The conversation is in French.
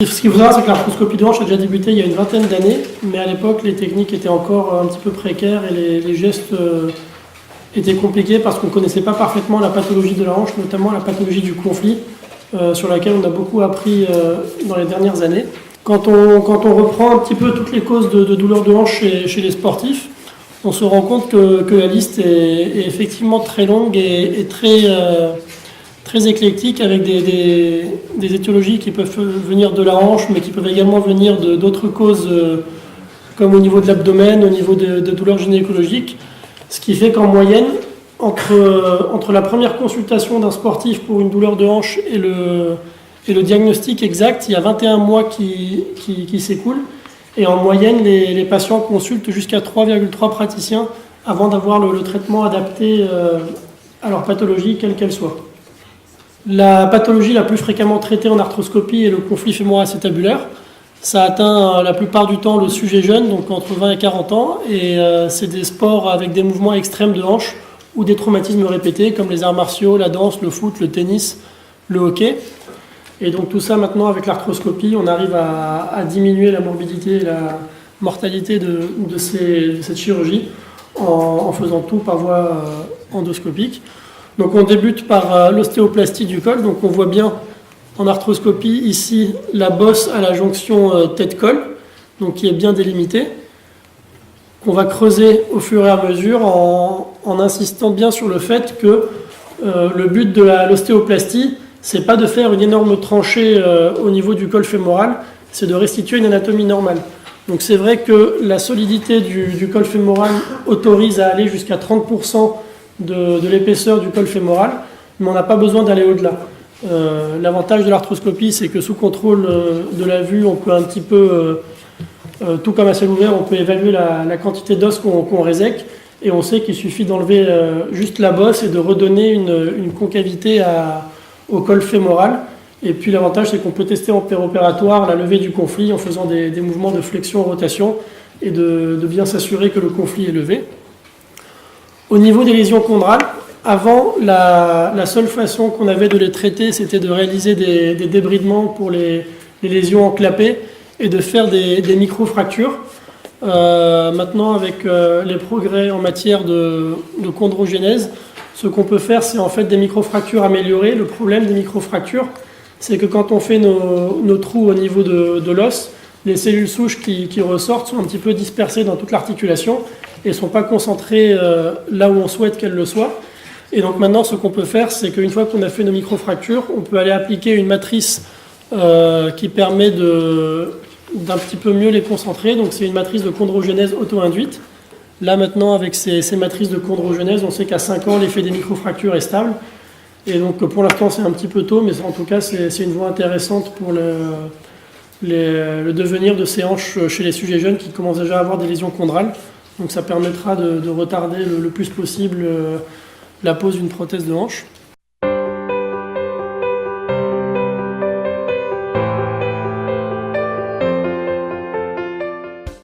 Ce qu'il faut savoir, c'est que l'arthroscopie de hanche a déjà débuté il y a une vingtaine d'années, mais à l'époque, les techniques étaient encore un petit peu précaires et les gestes étaient compliqués parce qu'on ne connaissait pas parfaitement la pathologie de la hanche, notamment la pathologie du conflit, sur laquelle on a beaucoup appris dans les dernières années. Quand on reprend un petit peu toutes les causes de douleurs de hanche chez les sportifs, on se rend compte que la liste est effectivement très longue et très éclectique, avec des étiologies qui peuvent venir de la hanche, mais qui peuvent également venir d'autres causes, comme au niveau de l'abdomen, au niveau de douleurs gynécologiques. Ce qui fait qu'en moyenne, entre la première consultation d'un sportif pour une douleur de hanche et le diagnostic exact, il y a 21 mois qui s'écoulent. Et en moyenne, les patients consultent jusqu'à 3,3 praticiens avant d'avoir le traitement adapté à leur pathologie, quelle qu'elle soit. La pathologie la plus fréquemment traitée en arthroscopie est le conflit fémoro-acétabulaire. Ça atteint la plupart du temps le sujet jeune, donc entre 20 et 40 ans, et c'est des sports avec des mouvements extrêmes de hanche ou des traumatismes répétés, comme les arts martiaux, la danse, le foot, le tennis, le hockey. Et donc tout ça, maintenant, avec l'arthroscopie, on arrive à diminuer la morbidité et la mortalité de cette chirurgie en faisant tout par voie endoscopique. Donc on débute par l'ostéoplastie du col. Donc on voit bien en arthroscopie ici la bosse à la jonction tête-col, donc qui est bien délimitée, qu'on va creuser au fur et à mesure en insistant bien sur le fait que le but de l'ostéoplastie, c'est pas de faire une énorme tranchée au niveau du col fémoral, c'est de restituer une anatomie normale. Donc c'est vrai que la solidité du col fémoral autorise à aller jusqu'à 30% de l'épaisseur du col fémoral, mais on n'a pas besoin d'aller au-delà. L'avantage de l'arthroscopie, c'est que sous contrôle de la vue, on peut un petit peu, tout comme à ciel ouvert, on peut évaluer la quantité d'os qu'on résèque, et on sait qu'il suffit d'enlever juste la bosse et de redonner une concavité au col fémoral. Et puis l'avantage, c'est qu'on peut tester en péropératoire la levée du conflit en faisant des mouvements de flexion-rotation et de bien s'assurer que le conflit est levé. Au niveau des lésions chondrales, avant, la seule façon qu'on avait de les traiter, c'était de réaliser des débridements pour les lésions enclappées et de faire des micro-fractures. Maintenant, avec les progrès en matière de chondrogénèse, ce qu'on peut faire, c'est en fait des micro-fractures améliorées. Le problème des micro-fractures, c'est que quand on fait nos trous au niveau de l'os, les cellules souches qui ressortent sont un petit peu dispersées dans toute l'articulation et ne sont pas concentrées là où on souhaite qu'elles le soient. Et donc maintenant, ce qu'on peut faire, c'est qu'une fois qu'on a fait nos micro-fractures, on peut aller appliquer une matrice qui permet d'un petit peu mieux les concentrer. Donc c'est une matrice de chondrogénèse auto-induite. Là maintenant, avec ces matrices de chondrogénèse, on sait qu'à 5 ans, l'effet des micro-fractures est stable. Et donc pour l'instant, c'est un petit peu tôt, mais en tout cas, c'est une voie intéressante pour le devenir de ces hanches chez les sujets jeunes qui commencent déjà à avoir des lésions chondrales. Donc ça permettra de retarder le plus possible la pose d'une prothèse de hanche.